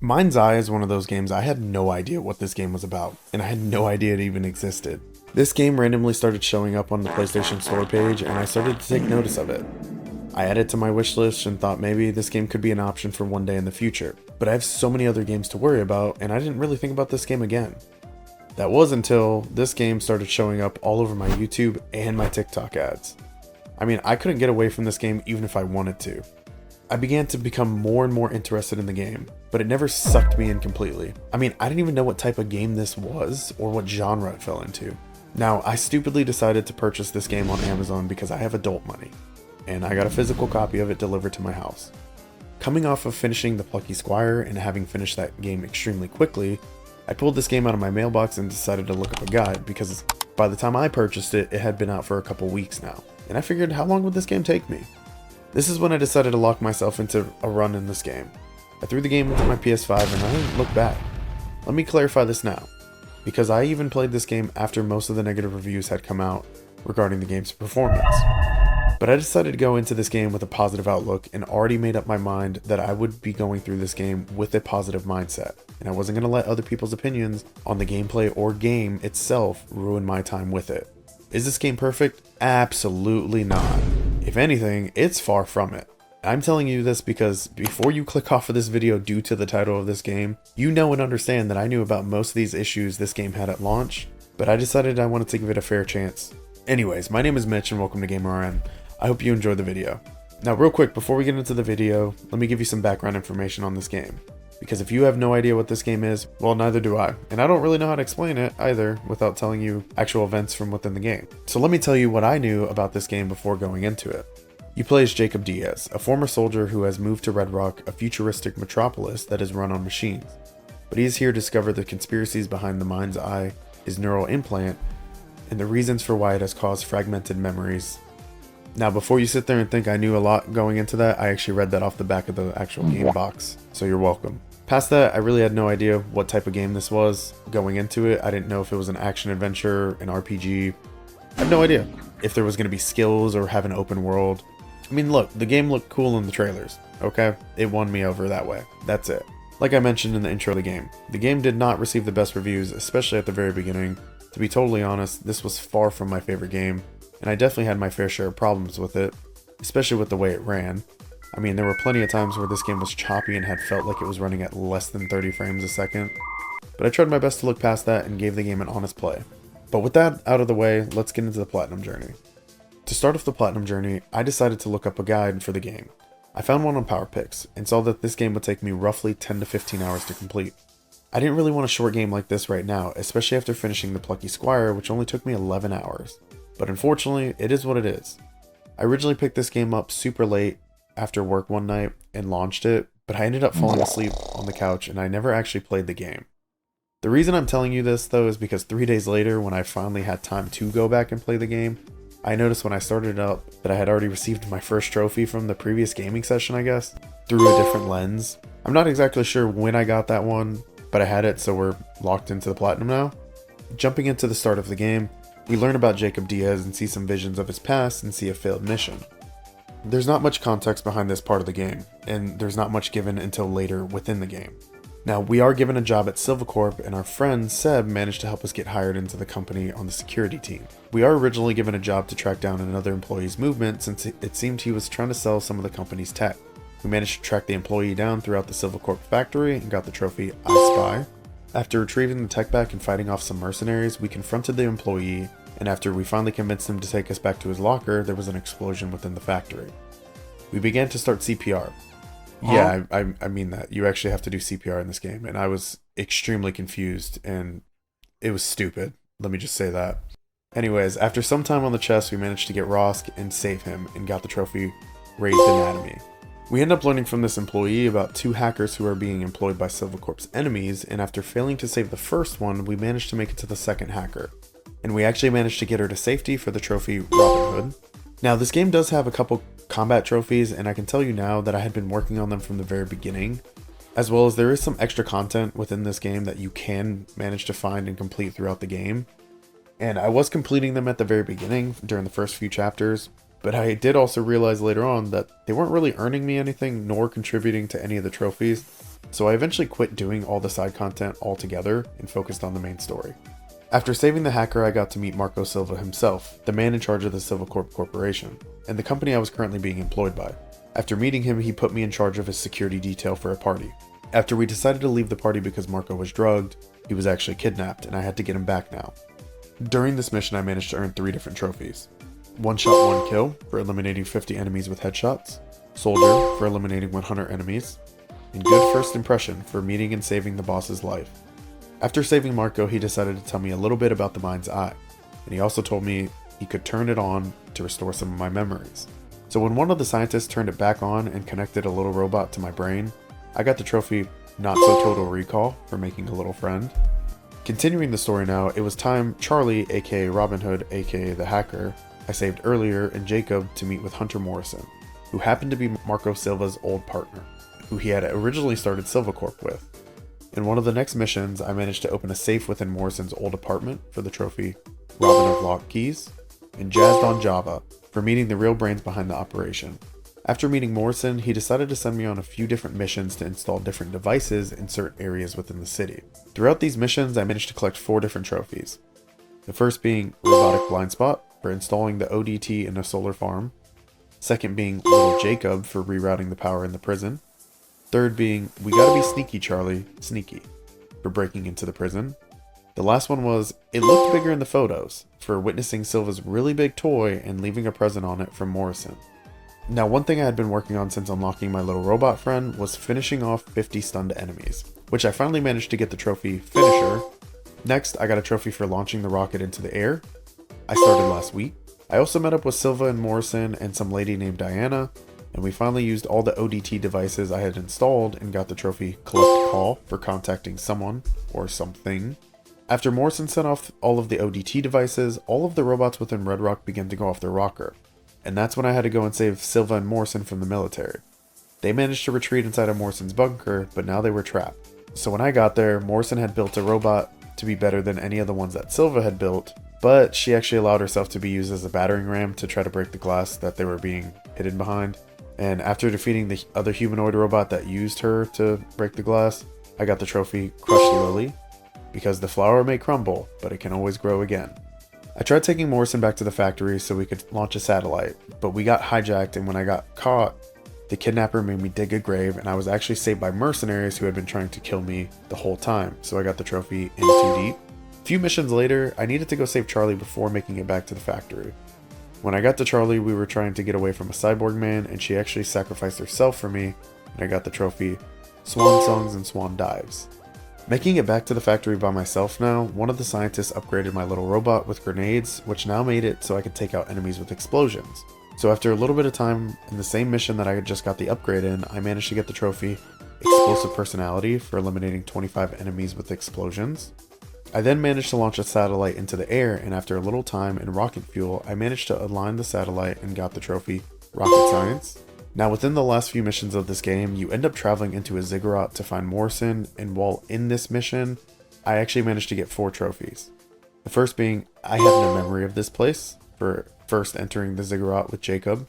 Mindseye is one of those games I had no idea what this game was about, and I had no idea it even existed. This game randomly started showing up on the PlayStation Store page, and I started to take notice of it. I added it to my wish list and thought maybe this game could be an option for one day in the future, but I have so many other games to worry about, and I didn't really think about this game again. That was until this game started showing up all over my YouTube and my TikTok ads. I mean, I couldn't get away from this game even if I wanted to. I began to become more and more interested in the game, but it never sucked me in completely. I mean, I didn't even know what type of game this was or what genre it fell into. Now, I stupidly decided to purchase this game on Amazon because I have adult money, and I got a physical copy of it delivered to my house. Coming off of finishing The Plucky Squire and having finished that game extremely quickly, I pulled this game out of my mailbox and decided to look up a guide because by the time I purchased it, it had been out for a couple weeks now, and I figured how long would this game take me? This is when I decided to lock myself into a run in this game. I threw the game into my PS5 and I didn't look back. Let me clarify this now, because I even played this game after most of the negative reviews had come out regarding the game's performance. But I decided to go into this game with a positive outlook and already made up my mind that I would be going through this game with a positive mindset, and I wasn't going to let other people's opinions on the gameplay or game itself ruin my time with it. Is this game perfect? Absolutely not. If anything, it's far from it. I'm telling you this because before you click off of this video due to the title of this game, you know and understand that I knew about most of these issues this game had at launch, but I decided I wanted to give it a fair chance. Anyways, my name is Mitch and welcome to GamerRN. I hope you enjoyed the video. Now real quick, before we get into the video, let me give you some background information on this game. Because if you have no idea what this game is, well, neither do I. And I don't really know how to explain it either without telling you actual events from within the game. So let me tell you what I knew about this game before going into it. You play as Jacob Diaz, a former soldier who has moved to Red Rock, a futuristic metropolis that is run on machines. But he is here to discover the conspiracies behind the Mindseye, his neural implant, and the reasons for why it has caused fragmented memories. Now, before you sit there and think I knew a lot going into that, I actually read that off the back of the actual game box, so you're welcome. Past that, I really had no idea what type of game this was going into it. I didn't know if it was an action adventure, an RPG. I had no idea if there was going to be skills or have an open world. I mean, look, the game looked cool in the trailers, okay? It won me over that way. That's it. Like I mentioned in the intro of the game did not receive the best reviews, especially at the very beginning. To be totally honest, this was far from my favorite game, and I definitely had my fair share of problems with it, especially with the way it ran. I mean, there were plenty of times where this game was choppy and had felt like it was running at less than 30 frames a second, but I tried my best to look past that and gave the game an honest play. But with that out of the way, let's get into the Platinum journey. To start off the Platinum journey, I decided to look up a guide for the game. I found one on PowerPix and saw that this game would take me roughly 10 to 15 hours to complete. I didn't really want a short game like this right now, especially after finishing The Plucky Squire, which only took me 11 hours. But unfortunately, it is what it is. I originally picked this game up super late after work one night and launched it, but I ended up falling asleep on the couch and I never actually played the game. The reason I'm telling you this though is because 3 days later, when I finally had time to go back and play the game, I noticed when I started it up that I had already received my first trophy from the previous gaming session, I guess, through a different lens. I'm not exactly sure when I got that one, but I had it, so we're locked into the Platinum now. Jumping into the start of the game, we learn about Jacob Diaz and see some visions of his past and see a failed mission. There's not much context behind this part of the game, and there's not much given until later within the game. Now, we are given a job at Silvercorp, and our friend Seb managed to help us get hired into the company on the security team. We are originally given a job to track down another employee's movement since it seemed he was trying to sell some of the company's tech. We managed to track the employee down throughout the Silvercorp factory and got the trophy I Spy. After retrieving the tech back and fighting off some mercenaries, we confronted the employee, and after we finally convinced him to take us back to his locker, there was an explosion within the factory. We began to start CPR. Yeah, I mean that. You actually have to do CPR in this game, and I was extremely confused, and it was stupid. Let me just say that. Anyways, after some time on the chest, we managed to get Rosk and save him, and got the trophy Raised Anatomy. We end up learning from this employee about 2 hackers who are being employed by Silvercorp's enemies, and after failing to save the first one, we managed to make it to the second hacker. And we actually managed to get her to safety for the trophy Robin Hood. Now, this game does have a couple combat trophies, and I can tell you now that I had been working on them from the very beginning, as well as there is some extra content within this game that you can manage to find and complete throughout the game. And I was completing them at the very beginning during the first few chapters, but I did also realize later on that they weren't really earning me anything nor contributing to any of the trophies. so I eventually quit doing all the side content altogether and focused on the main story. After saving the hacker, I got to meet Marco Silva himself, the man in charge of the Silva Corp Corporation, and the company I was currently being employed by. After meeting him, he put me in charge of his security detail for a party. After we decided to leave the party because Marco was drugged, he was actually kidnapped, and I had to get him back now. During this mission, I managed to earn 3 different trophies. 1 shot 1 kill for eliminating 50 enemies with headshots, Soldier for eliminating 100 enemies, and Good First Impression for meeting and saving the boss's life. After saving Marco, he decided to tell me a little bit about the Mindseye, and he also told me he could turn it on to restore some of my memories. So when one of the scientists turned it back on and connected a little robot to my brain, I got the trophy Not So Total Recall for making a little friend. Continuing the story now, it was time Charlie, aka Robin Hood, aka the hacker, I saved earlier, and Jacob to meet with Hunter Morrison, who happened to be Marco Silva's old partner, who he had originally started Silva Corp with. In one of the next missions, I managed to open a safe within Morrison's old apartment for the trophy Robin of Lock Keys, and Jazzed on Java for meeting the real brains behind the operation. After meeting Morrison, he decided to send me on a few different missions to install different devices in certain areas within the city. Throughout these missions, I managed to collect 4 different trophies. The first being Robotic Blind Spot for installing the ODT in a solar farm. Second being Little Jacob for rerouting the power in the prison. Third being We Gotta Be Sneaky Charlie, Sneaky for breaking into the prison. The last one was It Looked Bigger in the Photos for witnessing Silva's really big toy and leaving a present on it from Morrison. Now, one thing I had been working on since unlocking my little robot friend was finishing off 50 stunned enemies, which I finally managed to get the trophy Finisher. Next, I got a trophy for launching the rocket into the air. I started last week. I also met up with Silva and Morrison and some lady named Diana, and we finally used all the ODT devices I had installed and got the trophy Collect Call for contacting someone or something. After Morrison sent off all of the ODT devices, all of the robots within Red Rock began to go off their rocker. And that's when I had to go and save Silva and Morrison from the military. They managed to retreat inside of Morrison's bunker, but now they were trapped. So when I got there, Morrison had built a robot to be better than any of the ones that Silva had built, but she actually allowed herself to be used as a battering ram to try to break the glass that they were being hidden behind. And after defeating the other humanoid robot that used her to break the glass, I got the trophy Crush Lily, because the flower may crumble, but it can always grow again. I tried taking Morrison back to the factory so we could launch a satellite, but we got hijacked, and when I got caught, the kidnapper made me dig a grave, and I was actually saved by mercenaries who had been trying to kill me the whole time, so I got the trophy In Too Deep. A few missions later, I needed to go save Charlie before making it back to the factory. When I got to Charlie, we were trying to get away from a cyborg man, and she actually sacrificed herself for me, and I got the trophy Swan Songs and Swan Dives. Making it back to the factory by myself now, one of the scientists upgraded my little robot with grenades, which now made it so I could take out enemies with explosions. So after a little bit of time, in the same mission that I had just got the upgrade in, I managed to get the trophy Explosive Personality for eliminating 25 enemies with explosions. I then managed to launch a satellite into the air, and after a little time and rocket fuel, I managed to align the satellite and got the trophy Rocket Science. Now, within the last few missions of this game, you end up traveling into a ziggurat to find Morrison, and while in this mission, I actually managed to get 4 trophies. The first being, I have no memory of this place, for first entering the ziggurat with Jacob.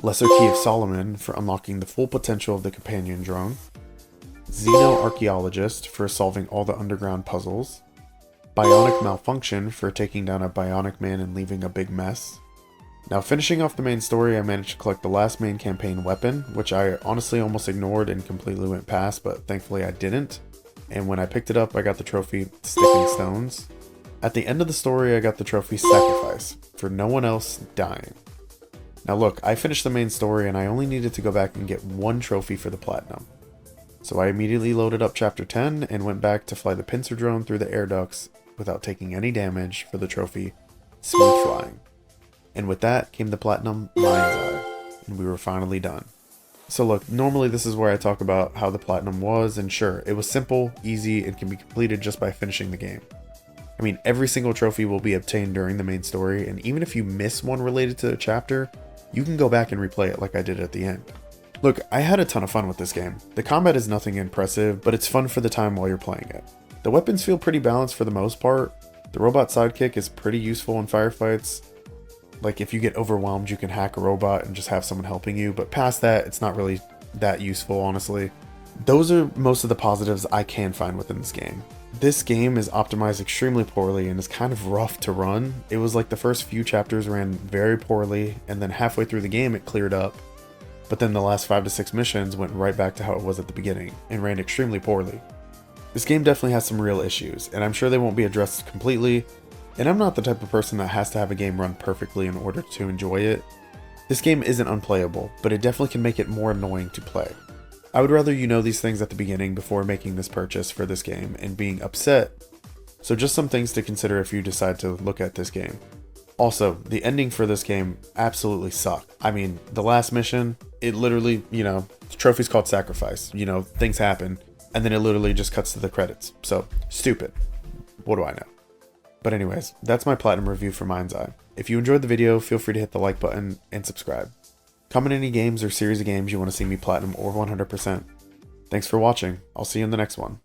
Lesser Key of Solomon, for unlocking the full potential of the companion drone. Xeno-Archaeologist, for solving all the underground puzzles. Bionic Malfunction, for taking down a bionic man and leaving a big mess. Now, finishing off the main story, I managed to collect the last main campaign weapon, which I honestly almost ignored and completely went past, but thankfully I didn't. And when I picked it up, I got the trophy Sticking Stones. At the end of the story, I got the trophy Sacrifice, for no one else dying. Now look, I finished the main story and I only needed to go back and get 1 trophy for the Platinum. So I immediately loaded up Chapter 10 and went back to fly the pincer drone through the air ducts without taking any damage for the trophy Smooth Flying. And with that came the Platinum Mindseye, and we were finally done. So look, normally this is where I talk about how the Platinum was, and sure, it was simple, easy, and can be completed just by finishing the game. I mean, every single trophy will be obtained during the main story, and even if you miss one related to the chapter, you can go back and replay it like I did at the end. Look, I had a ton of fun with this game. The combat is nothing impressive, but it's fun for the time while you're playing it. The weapons feel pretty balanced for the most part. The robot sidekick is pretty useful in firefights. Like, if you get overwhelmed, you can hack a robot and just have someone helping you, but past that, it's not really that useful, honestly. Those are most of the positives I can find within this game. This game is optimized extremely poorly and is kind of rough to run. It was like the first few chapters ran very poorly, and then halfway through the game it cleared up. But then the last 5 to 6 missions went right back to how it was at the beginning, and ran extremely poorly. This game definitely has some real issues, and I'm sure they won't be addressed completely, and I'm not the type of person that has to have a game run perfectly in order to enjoy it. This game isn't unplayable, but it definitely can make it more annoying to play. I would rather you know these things at the beginning before making this purchase for this game and being upset, so just some things to consider if you decide to look at this game. Also, the ending for this game absolutely sucked. I mean, the last mission, it literally, the trophy's called Sacrifice, things happen, and then it literally just cuts to the credits. So, stupid. What do I know? But anyways, that's my Platinum review for Mindseye. If you enjoyed the video, feel free to hit the like button and subscribe. Comment any games or series of games you want to see me Platinum or 100%. Thanks for watching. I'll see you in the next one.